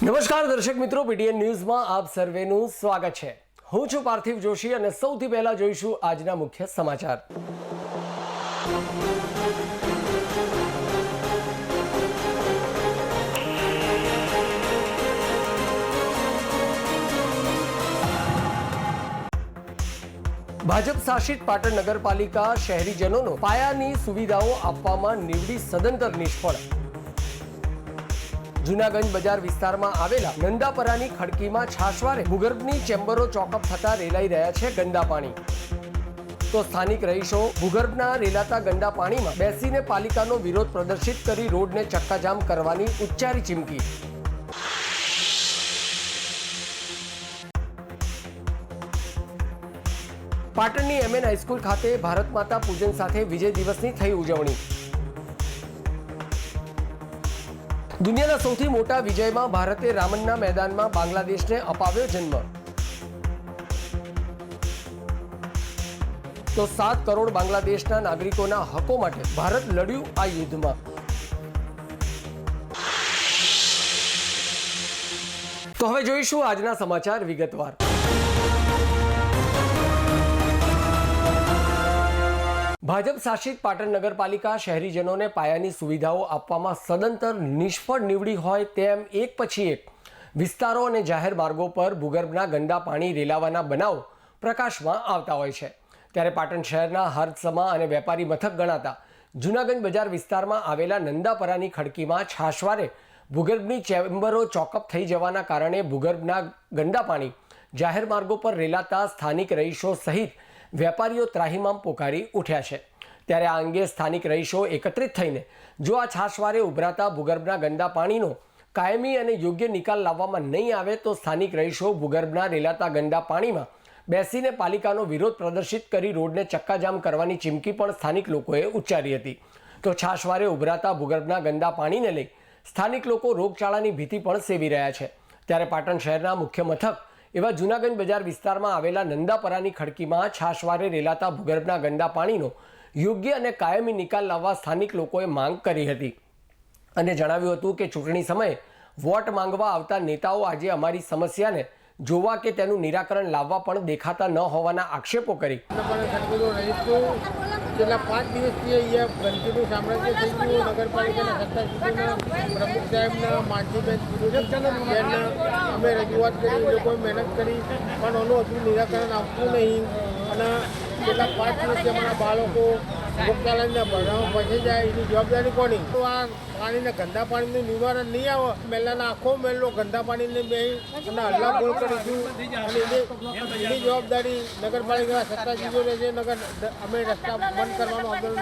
નમસ્કાર દર્શક મિત્રો, પીટીએન ન્યૂઝમાં આપ સર્વેનું સ્વાગત છે। હું છું પાર્થિવ જોશી અને સૌથી પહેલા જોઈશું આજના મુખ્ય સમાચાર। ભાજપ શાસિત પાટણ નગરપાલિકા શહેરીજનોનો પાયાની સુવિધાઓ આપવામાં નીવડી સદંતર નિષ્ફળ। જૂનાગંજ બજાર વિસ્તારમાં આવેલા નંદાપરાની ખડકીમાં છાશવારે ભૂગર્ભની ચેમ્બરો ચોકઅપ થતા રેલાઈ રહ્યા છે ગંદા પાણી। તો સ્થાનિક રહીશો ભૂગર્ભના રેલાતા ગંદા પાણીમાં બેસીને પાલિકાનો વિરોધ પ્રદર્શિત કરી રોડને ચક્કાજામ કરવાની ઉચ્ચારી ચીમકી। પાટણની એમએન હાઈસ્કૂલ ખાતે ભારત માતા પૂજન સાથે વિજય દિવસની થઈ ઉજવણી। દુનિયાના સૌથી મોટા વિજયમાં ભારતે રામનના મેદાનમાં બાંગ્લાદેશને અપાવ્યો જન્મ। તો 7 કરોડ બાંગ્લાદેશના નાગરિકોના હકો માટે ભારત લડ્યું આ યુદ્ધમાં। તો હવે જોઈશું આજના સમાચાર વિગતવાર। ભાજપ શાસિત પાટણ નગરપાલિકા શહેરીજનોને પાયાની સુવિધાઓ આપવામાં સદંતર નિષ્ફળ નીવડી હોય તેમ એક પછી એક વિસ્તારો અને જાહેર માર્ગો પર ભૂગર્ભના ગંદા પાણી રેલાવાના બનાવો પ્રકાશમાં આવતા હોય છે। ત્યારે પાટણ શહેરના હર્દસમા અને વેપારી મથક ગણાતા જૂનાગંજ બજાર વિસ્તારમાં આવેલા નંદાપરાની ખડકીમાં છાશવારે ભૂગર્ભની ચેમ્બરો ચોકઅપ થઈ જવાના કારણે ભૂગર્ભના ગંદા પાણી જાહેર માર્ગો પર રેલાતા સ્થાનિક રહીશો સહિત વેપારીઓ ત્રાહિમામ પોકારી ઉઠ્યા છે। ત્યારે આ અંગે સ્થાનિક રહીશો એકત્રિત થઈને જો આ છાશવારે ઉભરાતા ભૂગર્ભના ગંદા પાણીનો કાયમી અને યોગ્ય નિકાલ લાવવામાં નહીં આવે તો સ્થાનિક રહીશો ભૂગર્ભના રેલાતા ગંદા પાણીમાં બેસીને પાલિકાનો વિરોધ પ્રદર્શિત કરી રોડને ચક્કાજામ કરવાની ચીમકી પણ સ્થાનિક લોકોએ ઉચ્ચારી હતી। તો છાશવારે ઉભરાતા ભૂગર્ભના ગંદા પાણીને લઈ સ્થાનિક લોકો રોગચાળાની ભીતિ પણ સેવી રહ્યા છે। ત્યારે પાટણ શહેરના મુખ્ય મથક એવા જૂનાગંજ બજાર વિસ્તારમાં આવેલા નંદાપરાની ખડકીમાં છાશવારે રેલાતા ભૂગર્ભના ગંદા પાણીનો યોગ્ય અને કાયમી નિકાલ લાવવા સ્થાનિક લોકોએ માંગ કરી હતી અને જણાવ્યું હતું કે ચૂંટણી સમયે વોટ માંગવા આવતા નેતાઓ આજે અમારી સમસ્યાને જોવા કે તેનું નિરાકરણ લાવવા પણ દેખાતા ન હોવાના આક્ષેપો કરી। છેલ્લા 5 દિવસથી અહીંયા ગંદકીનું સામ્રાજ્ય થઈ ગયું। નગરપાલિકાના સત્તાધીશોના પ્રમુખ સાહેબના માનજીબેન અમે રજૂઆત કરી, એ લોકોએ મહેનત કરી પણ આનું હજુ નિરાકરણ આવતું નહીં અને છેલ્લા 5 દિવસથી અમારા બાળકો રોગચાળાના ભરણામાં ફસી જાય એની જવાબદારી કોની? તો આ પાણીના ગંદા પાણીનું નિવારણ નહીં આવે, મહેલાના આખો મહેલો ગંદા પાણીને બે અને હલ્લાબોલ કરીશું અને એની જવાબદારી નગરપાલિકાના સત્તાધીશો લે છે। નગર અમે રસ્તા બંધ કરવાનો આંદોલન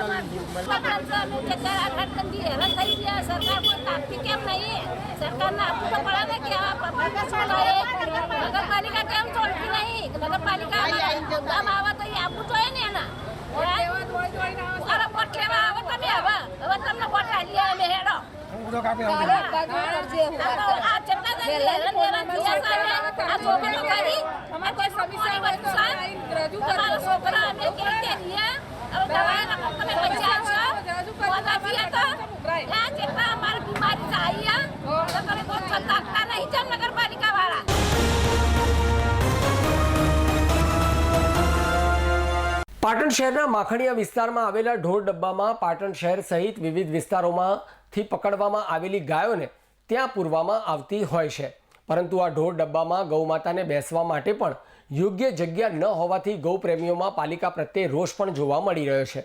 પાટણ શહેરના માખણીયા વિસ્તારમાં આવેલા ઢોર ડબ્બામાં પાટણ શહેર સહિત વિવિધ વિસ્તારોમાંથી પકડવામાં આવેલી ગાયોને ત્યાં પૂરવામાં આવતી હોય છે, પરંતુ આ ઢોર ડબ્બામાં ગૌમાતાને બેસવા માટે પણ યોગ્ય જગ્યા ન હોવાથી ગૌપ્રેમીઓમાં પાલિકા પ્રત્યે રોષ પણ જોવા મળી રહ્યો છે।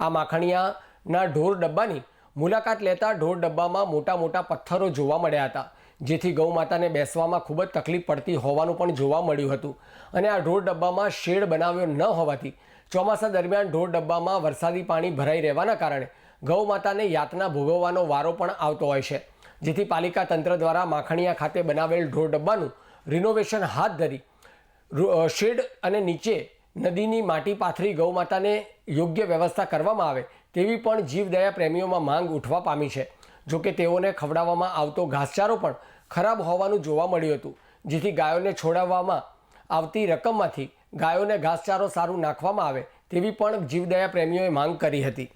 આ માખણીયાના ઢોર ડબ્બાની મુલાકાત લેતા ઢોર ડબ્બામાં મોટા મોટા પથ્થરો જોવા મળ્યા હતા, જેથી ગૌમાતાને બેસવામાં ખૂબ જ તકલીફ પડતી હોવાનું પણ જોવા મળ્યું હતું અને આ ઢોર ડબ્બામાં શેડ બનાવ્યો ન હોવાથી ચોમાસા દરમિયાન ઢોર ડબ્બામાં વરસાદી પાણી ભરાઈ રહેવાના કારણે ગૌમાતાને યાતના ભોગવવાનો વારો પણ આવતો હોય છે, જેથી પાલિકા તંત્ર દ્વારા માખણીયા ખાતે બનાવેલ ઢોર ડબ્બાનું રિનોવેશન હાથ ધરી શેડ અને નીચે નદીની માટી પાથરી ગૌમાતાને યોગ્ય વ્યવસ્થા કરવામાં આવે તેવી પણ જીવદયા પ્રેમીઓમાં માંગ ઉઠવા પામી છે। જોકે તેઓને ખવડાવવામાં આવતો ઘાસચારો પણ ખરાબ હોવાનું જોવા મળ્યું હતું, જેથી ગાયોને છોડાવવામાં આવતી રકમમાંથી ગાયોને ઘાસચારો સારું નાખવામાં આવે તેવી પણ જીવદયા પ્રેમીઓએ માંગ કરી હતી।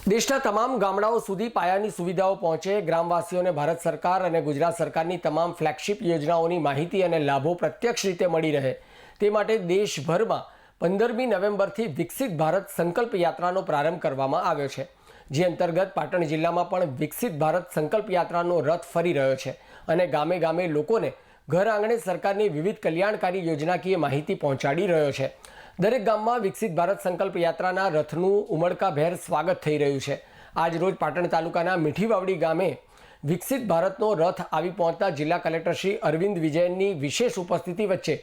દેશના તમામ ગામડાઓ સુધી પાયાની સુવિધાઓ પહોંચે, ગ્રામવાસીઓને ભારત સરકાર અને ગુજરાત સરકારની તમામ ફ્લેગશિપ યોજનાઓની માહિતી અને લાભો પ્રત્યક્ષ રીતે મળી રહે તે માટે દેશભરમાં 15મી નવેમ્બરથી વિકસિત ભારત સંકલ્પ યાત્રાનો પ્રારંભ કરવામાં આવ્યો છે, જે અંતર્ગત પાટણ જિલ્લામાં પણ વિકસિત ભારત સંકલ્પ યાત્રાનો રથ ફરી રહ્યો છે અને ગામે ગામે લોકોને ઘર આંગણે સરકારની વિવિધ કલ્યાણકારી યોજનાકીય માહિતી પહોંચાડી રહ્યો છે. દરેક ગામમાં વિકસિત ભારત સંકલ્પ યાત્રાના રથનું ઉમળકાભેર સ્વાગત થઈ રહ્યું છે. આજ રોજ પાટણ તાલુકાના મીઠીવાવડી ગામે વિકસિત ભારતનો રથ આવી પહોંચતા જિલ્લા કલેક્ટર શ્રી અરવિંદ વિજયનની વિશેષ ઉપસ્થિતિ વચ્ચે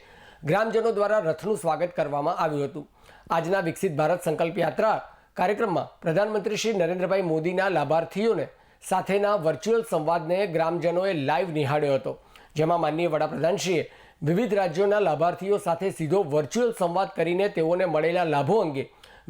ગ્રામજનો દ્વારા રથનું સ્વાગત કરવામાં આવ્યું હતું. આજના વિકસિત ભારત સંકલ્પ યાત્રા કાર્યક્રમમાં પ્રધાનમંત્રી શ્રી નરેન્દ્રભાઈ મોદીના લાભાર્થીઓને સાથેના વર્ચ્યુઅલ સંવાદને ગ્રામજનોએ લાઈવ નિહાળ્યો હતો, જેમાં માનનીય વડાપ્રધાનશ્રીએ વિવિધ રાજ્યોના લાભાર્થીઓ સાથે સીધો વર્ચ્યુઅલ સંવાદ કરીને તેઓને મળેલા લાભો અંગે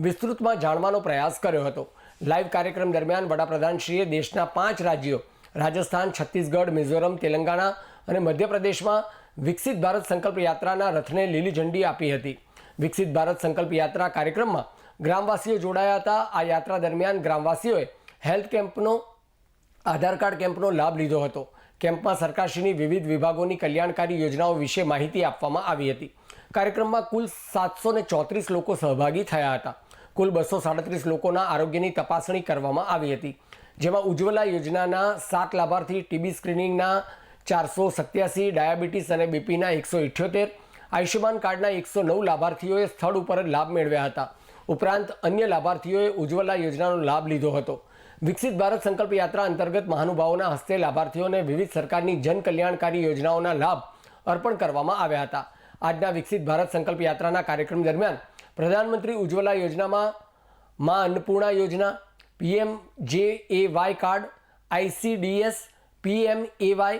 વિસ્તૃતમાં જાણવાનો પ્રયાસ કર્યો હતો. લાઈવ કાર્યક્રમ દરમિયાન વડાપ્રધાનશ્રીએ દેશના 5 રાજ્યો રાજસ્થાન, છત્તીસગઢ, મિઝોરમ, તેલંગાણા અને મધ્યપ્રદેશમાં વિકસિત ભારત સંકલ્પ યાત્રાના રથને લીલી ઝંડી આપી હતી. વિકસિત ભારત સંકલ્પ યાત્રા કાર્યક્રમમાં ગ્રામવાસીઓ જોડાયા હતા. આ યાત્રા દરમિયાન ગ્રામવાસીઓએ હેલ્થ કેમ્પનો, આધાર કાર્ડ કેમ્પનો લાભ લીધો હતો. કેમ્પમાં સરકારશ્રીની વિવિધ વિભાગોની કલ્યાણકારી યોજનાઓ વિશે માહિતી આપવામાં આવી હતી. કાર્યક્રમમાં કુલ 734 લોકો સહભાગી થયા હતા. કુલ 237 લોકોના આરોગ્યની તપાસણી કરવામાં આવી હતી, જેમાં ઉજ્જવલા યોજનાના 7 લાભાર્થી, ટીબી સ્ક્રીનિંગના 487, ડાયાબિટીસ અને બીપીના 178, આયુષ્યમાન કાર્ડના 109 લાભાર્થીઓએ સ્થળ ઉપર જ લાભ મેળવ્યા હતા. ઉપરાંત અન્ય લાભાર્થીઓએ ઉજ્જવલા યોજનાનો લાભ લીધો હતો. વિકસિત ભારત સંકલ્પ યાત્રા અંતર્ગત મહાનુભાવોના હસ્તે લાભાર્થીઓને વિવિધ સરકારની જન કલ્યાણકારી યોજનાઓના લાભ અર્પણ કરવામાં આવ્યા હતા. આજના વિકસિત ભારત સંકલ્પ યાત્રાના કાર્યક્રમ દરમિયાન પ્રધાનમંત્રી ઉજ્જવલા યોજનામાં મા અન્નપૂર્ણા યોજના, PMJAY કાર્ડ, ICDS, PMAY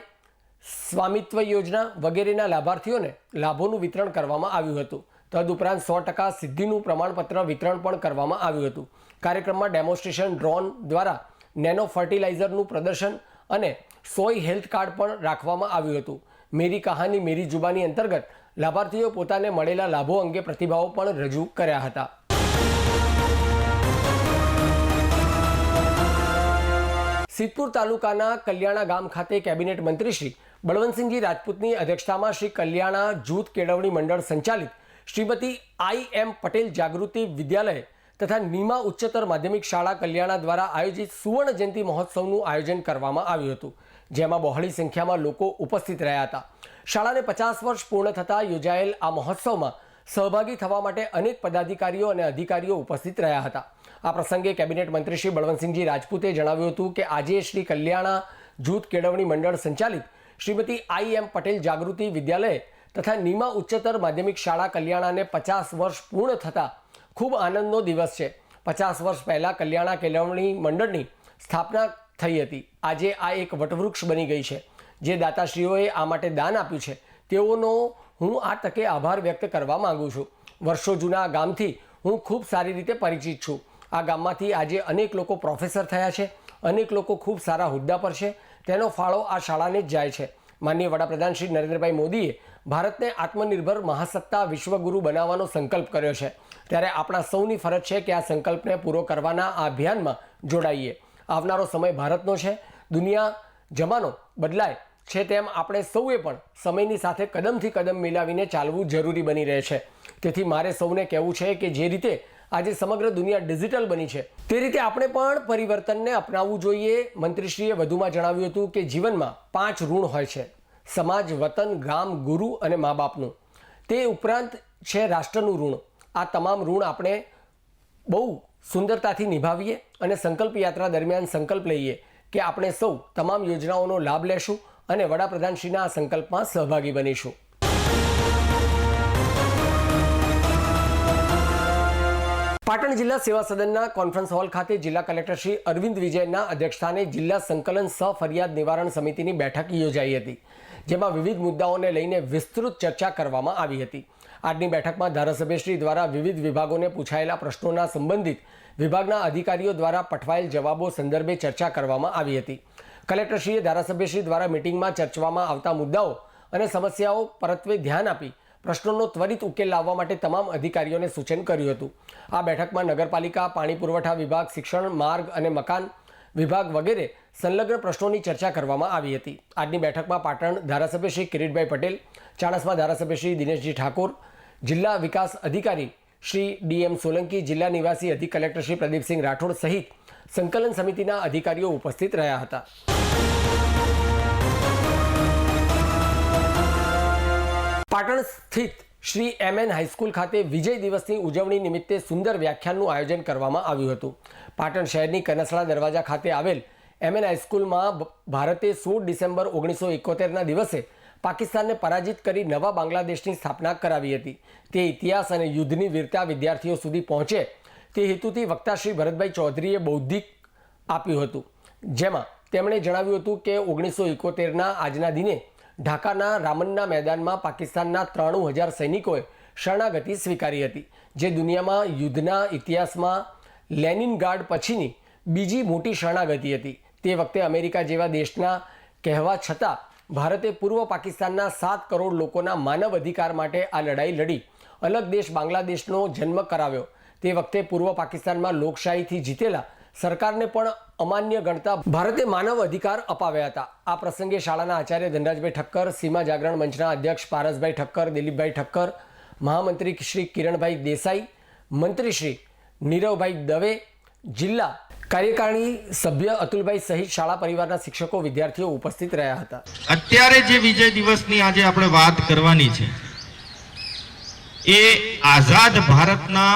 સ્વામિત્વ યોજના વગેરેના લાભાર્થીઓને લાભોનું વિતરણ કરવામાં આવ્યું હતું. તદુપરાંત 100% સિદ્ધિનું પ્રમાણપત્ર વિતરણ પણ કરવામાં આવ્યું હતું. કાર્યક્રમમાં ડેમોન્સ્ટ્રેશન ડ્રોન દ્વારા નેનો ફર્ટિલાઇઝરનું પ્રદર્શન અને સોય હેલ્થ કાર્ડ પણ રાખવામાં આવ્યું હતું. મેરી કહાની મેરી જુબાની અંતર્ગત લાભાર્થીઓ પોતાને મળેલા લાભો અંગે પ્રતિભાવો પણ રજૂ કર્યા હતા. સિદ્ધપુર તાલુકાના કલ્યાણા ગામ ખાતે કેબિનેટ મંત્રી શ્રી બળવંતસિંહજી રાજપૂતની અધ્યક્ષતામાં શ્રી કલ્યાણા જૂથ કેળવણી મંડળ સંચાલિત શ્રીમતી I.M. પટેલ જાગૃતિ વિદ્યાલય તથા નીમા ઉચ્ચતર માધ્યમિક શાળા કલ્યાણા દ્વારા આયોજિત સુવર્ણ જયંતિ મહોત્સવનું આયોજન કરવામાં આવ્યું હતું, જેમાં બહોળી સંખ્યામાં લોકો ઉપસ્થિત રહ્યા હતા. શાળાને 50 વર્ષ પૂર્ણ થતાં યોજાયેલ આ મહોત્સવમાં સહભાગી થવા માટે અનેક પદાધિકારીઓ અને અધિકારીઓ ઉપસ્થિત રહ્યા હતા. આ પ્રસંગે કેબિનેટ મંત્રી શ્રી બળવંતસિંહજી રાજપૂતે જણાવ્યું હતું કે આજે શ્રી કલ્યાણા જૂથ કેળવણી મંડળ સંચાલિત શ્રીમતી I.M. પટેલ જાગૃતિ વિદ્યાલય તથા નીમા ઉચ્ચતર માધ્યમિક શાળા કલ્યાણાને 50 વર્ષ પૂર્ણ થતાં ખૂબ આનંદનો દિવસ છે. 50 વર્ષ પહેલાં કલ્યાણા કેળવણી મંડળની સ્થાપના થઈ હતી. આજે આ એક વટવૃક્ષ બની ગઈ છે. જે દાતાશ્રીઓએ આ માટે દાન આપ્યું છે તેઓનો હું આ તકે આભાર વ્યક્ત કરવા માંગુ છું. વર્ષો જૂના ગામથી હું ખૂબ સારી રીતે પરિચિત છું. આ ગામમાંથી આજે અનેક લોકો પ્રોફેસર થયા છે, અનેક લોકો ખૂબ સારા હોદ્દા પર છે. તેનો ફાળો આ શાળાને જ જાય છે. માનનીય વડાપ્રધાન શ્રી નરેન્દ્રભાઈ મોદીએ ભારતને આત્મનિર્ભર મહાસત્તા વિશ્વગુરુ બનાવવાનો સંકલ્પ કર્યો છે, ત્યારે આપણા સૌની ફરજ છે કે આ સંકલ્પને પૂરો કરવાના આ અભિયાનમાં જોડાઈએ. આવનારો સમય ભારતનો છે. દુનિયા જમાનો બદલાય છે તેમ આપણે સૌએ પણ સમયની સાથે કદમથી કદમ મિલાવીને ચાલવું જરૂરી બની રહે છે. તેથી મારે સૌને કહેવું છે કે જે રીતે આજે સમગ્ર દુનિયા ડિજિટલ બની છે તે રીતે આપણે પણ પરિવર્તનને અપનાવવું જોઈએ. મંત્રીશ્રીએ વધુમાં જણાવ્યું હતું કે જીવનમાં 5 ઋણ હોય છે: સમાજ, વતન, ગામ, ગુરુ અને મા બાપનું. તે ઉપરાંત છે રાષ્ટ્રનું ઋણ. આ તમામ ઋણ આપણે બહુ સુંદરતાથી નિભાવીએ અને સંકલ્પ યાત્રા દરમિયાન સંકલ્પ લઈએ કે આપણે સૌ તમામ યોજનાઓનો લાભ લેશું અને વડાપ્રધાનશ્રીના આ સંકલ્પમાં સહભાગી બનીશું. પાટણ જિલ્લા સેવા સદનના કોન્ફરન્સ હોલ ખાતે જિલ્લા કલેક્ટર શ્રી અરવિંદ વિજયનના અધ્યક્ષસ્થાને જિલ્લા સંકલન સહ ફરિયાદ નિવારણ સમિતિની બેઠક યોજાઈ હતી, જેમાં વિવિધ મુદ્દાઓને લઈને વિસ્તૃત ચર્ચા કરવામાં આવી હતી. આજની બેઠકમાં ધારાસભ્યશ્રી દ્વારા વિવિધ વિભાગોને પૂછાયેલા પ્રશ્નોના સંબંધિત વિભાગના અધિકારીઓ દ્વારા પઠવાયેલ જવાબો સંદર્ભે ચર્ચા કરવામાં આવી હતી. કલેક્ટરશ્રીએ ધારાસભ્યશ્રી દ્વારા મિટિંગમાં ચર્ચવામાં આવતા મુદ્દાઓ અને સમસ્યાઓ પરત્વે ધ્યાન આપી પ્રશ્નોનો ત્વરિત ઉકેલ લાવવા માટે તમામ અધિકારીઓને સૂચન કર્યું હતું. આ બેઠકમાં નગરપાલિકા, પાણી પુરવઠા વિભાગ, શિક્ષણ, માર્ગ અને મકાન વિભાગ વગેરે સંલગ્ન પ્રશ્નોની ચર્ચા કરવામાં આવી હતી. આજની બેઠકમાં પાટણ ધારાસભ્ય શ્રી કિરીટભાઈ પટેલ, ચાણસ્મા ધારાસભ્ય શ્રી દિનેશજી ઠાકોર, જિલ્લા વિકાસ અધિકારી શ્રી DM સોલંકી, જિલ્લા નિવાસી અધિક કલેક્ટર શ્રી પ્રદીપસિંહ રાઠોડ સહિત સંકલન સમિતિના અધિકારીઓ ઉપસ્થિત રહ્યા હતા. પાટણ સ્થિત શ્રી MN હાઈસ્કૂલ ખાતે વિજય દિવસની ઉજવણી નિમિત્તે સુંદર વ્યાખ્યાનનું આયોજન કરવામાં આવ્યું હતું. પાટણ શહેરની કનસલા દરવાજા ખાતે આવેલ MN હાઈસ્કૂલમાં ભારતે 16 ડિસેમ્બર 1971ના દિવસે પાકિસ્તાનને પરાજિત કરી નવા બાંગ્લાદેશની સ્થાપના કરાવી હતી. તે ઇતિહાસ અને યુદ્ધની વીરતા વિદ્યાર્થીઓ સુધી પહોંચે તે હેતુથી વક્તા શ્રી ભરતભાઈ ચૌધરીએ બૌદ્ધિક આપ્યું હતું, જેમાં તેમણે જણાવ્યું હતું કે 1971ના આજના દિને ઢાકાના રામન્ના મેદાનમાં પાકિસ્તાનના 93,000 સૈનિકોએ શરણાગતિ સ્વીકારી હતી, જે દુનિયામાં યુદ્ધના ઇતિહાસમાં લેનિનગ્રાડ પછીની બીજી મોટી શરણાગતિ હતી. તે વખતે અમેરિકા જેવા દેશના કહેવા છતાં ભારતે પૂર્વ પાકિસ્તાનના 7 કરોડ લોકોના માનવ અધિકાર માટે આ લડાઈ લડી અલગ દેશ બાંગ્લાદેશનો જન્મ કરાવ્યો. તે વખતે પૂર્વ પાકિસ્તાનમાં લોકશાહીથી જીતેલા સરકારને પણ અમાન્ય ગણતા ભારતે માનવ અધિકાર અપાવ્યા હતા. આ પ્રસંગે શાળાના આચાર્ય ધનરાજભાઈ ઠક્કર, સીમા જાગરણ મંચના અધ્યક્ષ પારસભાઈ ઠક્કર, દિલીપભાઈ ઠક્કર, મહામંત્રી શ્રી કિરણભાઈ દેસાઈ, મંત્રી શ્રી નીરવભાઈ દવે, જિલ્લા કાર્યકારિણી સભ્ય અતુલભાઈ સહિત શાળા પરિવારના શિક્ષકો, વિદ્યાર્થીઓ ઉપસ્થિત રહ્યા હતા. અત્યારે જે વિજય દિવસની આજે આપણે વાત કરવાની છે એ આઝાદ ભારતના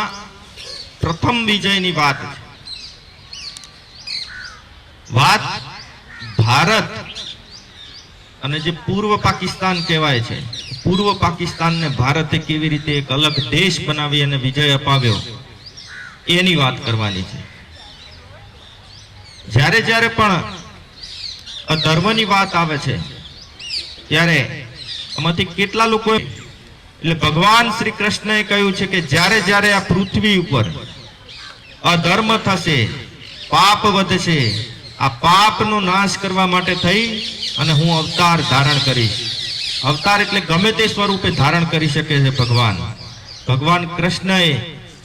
પ્રથમ વિજયની વાત છે. વાત ભારત અને જે પૂર્વ પાકિસ્તાન કહેવાય છે, પૂર્વ પાકિસ્તાનને ભારતે કેવી રીતે એક અલગ દેશ બનાવી અને વિજય અપાવ્યો એની વાત કરવાની છે. જ્યારે જ્યારે પણ ધર્મની વાત આવે છે ત્યારે આમાંથી કેટલા લોકો, એટલે ભગવાન શ્રી કૃષ્ણએ કહ્યું છે કે જ્યારે જ્યારે આ પૃથ્વી ઉપર અધર્મ થશે, પાપ વધશે, આ પાપનો નાશ કરવા માટે થઈ અને હું અવતાર ધારણ કરીશ. અવતાર એટલે ગમે તે સ્વરૂપે ધારણ કરી શકે છે ભગવાન. ભગવાન કૃષ્ણએ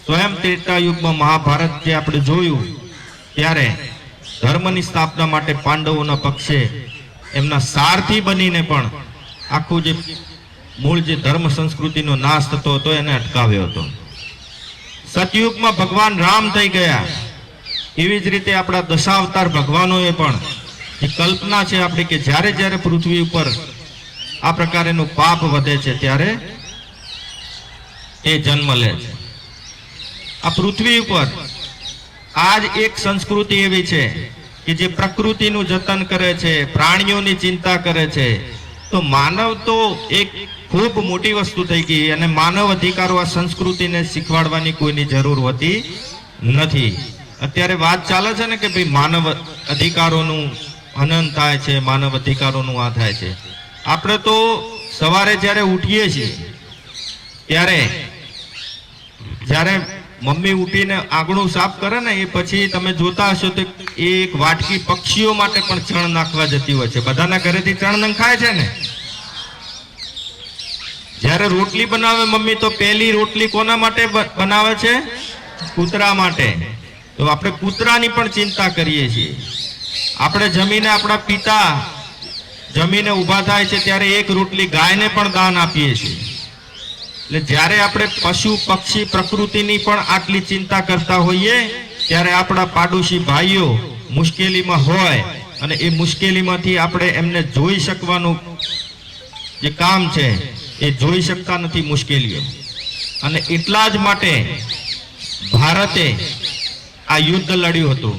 સ્વયં ત્રેતા યુગમાં મહાભારત જે આપણે જોયું ત્યારે ધર્મની સ્થાપના માટે પાંડવોના પક્ષે એમના સારથી બનીને પણ આખું જે મૂળ જે ધર્મ સંસ્કૃતિનો નાશ થતો હતો એને અટકાવ્યો હતો. સતયુગમાં ભગવાન રામ થઈ ગયા. એવી જ રીતે આપણા દશાવતાર ભગવાનોએ પણ એ કલ્પના છે આપણી કે જ્યારે જ્યારે પૃથ્વી ઉપર આ પ્રકારેનું પાપ વધે છે ત્યારે એ જન્મ લે છે. આ પૃથ્વી ઉપર આજ એક સંસ્કૃતિ એવી છે કે જે પ્રકૃતિનું જતન કરે છે, પ્રાણીઓની ચિંતા કરે છે. તો માનવ તો એક ખૂબ મોટી વસ્તુ થઈ ગઈ અને માનવ અધિકારો આ સંસ્કૃતિને શીખવાડવાની કોઈની જરૂર હોતી નથી. અત્યારે વાત ચાલે છે ને કે ભાઈ માનવ અધિકારોનું હનન થાય છે, માનવ અધિકારોનું આ થાય છે. આપણે તો સવારે જ્યારે ઉઠીએ છીએ ત્યારે જ્યારે મમ્મી ઉઠીને આંગણું સાફ કરે ને એ પછી તમે જોતા હશો તો એ એક વાટકી પક્ષીઓ માટે પણ ચણ નાખવા જતી હોય છે. બધાના ઘરેથી ચણ નંખાય છે ને. જ્યારે રોટલી બનાવે મમ્મી તો પહેલી રોટલી કોના માટે બનાવે છે? કૂતરા માટે. તો આપણે કૂતરાની પણ ચિંતા કરીએ છીએ. આપણે જમીને આપણા પિતા જમીને ઊભા થાય છે ત્યારે એક રોટલી ગાયને પણ દાન આપીએ છીએ. એટલે જ્યારે આપણે પશુ પક્ષી પ્રકૃતિની પણ આટલી ચિંતા કરતા હોઈએ ત્યારે આપણા પાડોશી ભાઈઓ મુશ્કેલીમાં હોય અને એ મુશ્કેલીમાંથી આપણે એમને જોઈ શકવાનું જે કામ છે એ જોઈ શકતા નથી મુશ્કેલીઓ. અને એટલા જ માટે ભારતે આ યુદ્ધ લડ્યું હતું.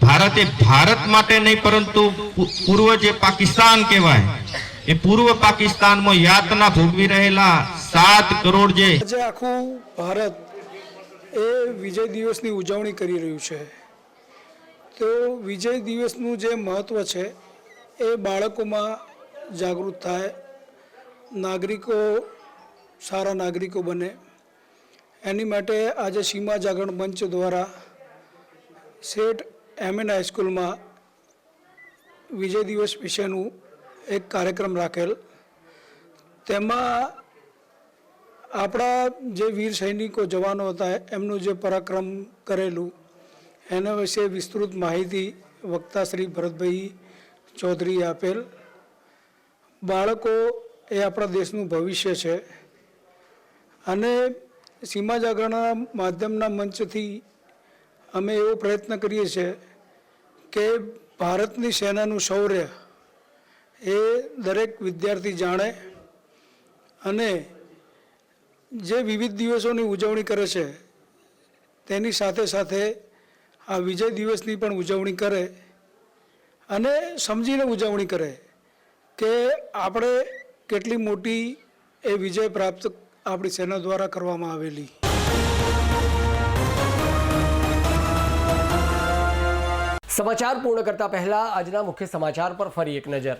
ભારતે ભારત માટે નહીં પરંતુ પૂર્વ જે પાકિસ્તાન કહેવાય એ પૂર્વ પાકિસ્તાનમાં યાતના ભોગવી રહેલા 7 કરોડ જે આજે આખું ભારત એ વિજય દિવસની ઉજવણી કરી રહ્યું છે. તો વિજય દિવસનું જે મહત્ત્વ છે એ બાળકોમાં જાગૃત થાય, નાગરિકો સારા નાગરિકો બને, એની માટે આજે સીમા જાગરણ મંચ દ્વારા શેઠ MN હાઈસ્કૂલમાં વિજય દિવસ વિશેનું એક કાર્યક્રમ રાખેલ. તેમાં આપણા જે વીર સૈનિકો જવાનો હતા એમનું જે પરાક્રમ કરેલું એના વિશે વિસ્તૃત માહિતી વક્તા શ્રી ભરતભાઈ ચૌધરીએ આપેલ. બાળકો એ આપણા દેશનું ભવિષ્ય છે અને સીમા જાગરણના માધ્યમના મંચથી અમે એવો પ્રયત્ન કરીએ છીએ કે ભારતની સેનાનું શૌર્ય એ દરેક વિદ્યાર્થી જાણે અને જે વિવિધ દિવસોની ઉજવણી કરે છે તેની સાથે સાથે આ વિજય દિવસની પણ ઉજવણી કરે અને સમજીને ઉજવણી કરે કે આપણે કેટલી મોટી એ વિજય પ્રાપ્ત આપણી સેના દ્વારા કરવામાં આવેલી. સમાચાર પૂર્ણ કરતા પહેલા આજના મુખ્ય સમાચાર પર ફરી એક નજર.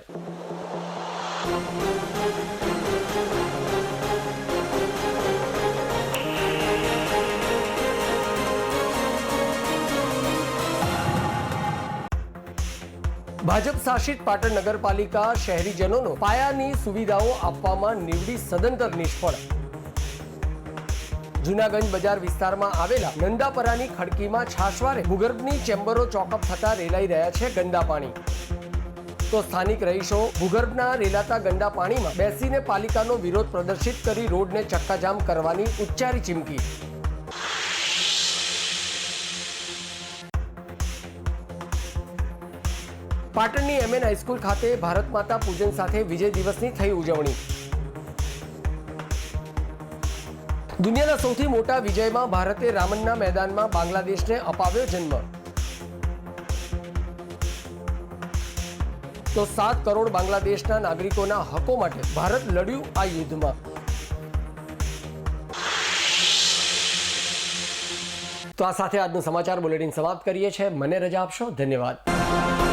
ભાજપ શાસિત પાટણ નગરપાલિકા શહેરીજનોનો પાયાની સુવિધાઓ આપવામાં નીવડી સદંતર નિષ્ફળ. જૂનાગંજ બજાર વિસ્તારમાં આવેલા નંદાપરાની ખડકીમાં છાશવારે ભૂગર્ભની ચેમ્બરો ચોકઅપ થતા રેલાઈ રહ્યા છે ગંદા પાણી. તો સ્થાનિક રહીશો ભૂગર્ભના રેલાતા ગંદા પાણીમાં બેસીને પાલિકાનો વિરોધ પ્રદર્શિત કરી રોડને ચક્કાજામ કરવાની ઉચ્ચારી ચીમકી. પાટણની MN હાઈસ્કૂલ ખાતે ભારત માતા પૂજન સાથે વિજય દિવસની થઈ ઉજવણી. દુનિયાના સૌથી મોટા વિજયમાં ભારતે રામનના મેદાનમાં બાંગ્લાદેશને અપાવ્યો જન્મ. તો 7 કરોડ બાંગ્લાદેશના નાગરિકોના હકો માટે ભારત લડ્યું આ યુદ્ધમાં. તો આ સાથે આજનું સમાચાર બુલેટિન સમાપ્ત કરીએ છીએ. મને રજા આપશો. ધન્યવાદ.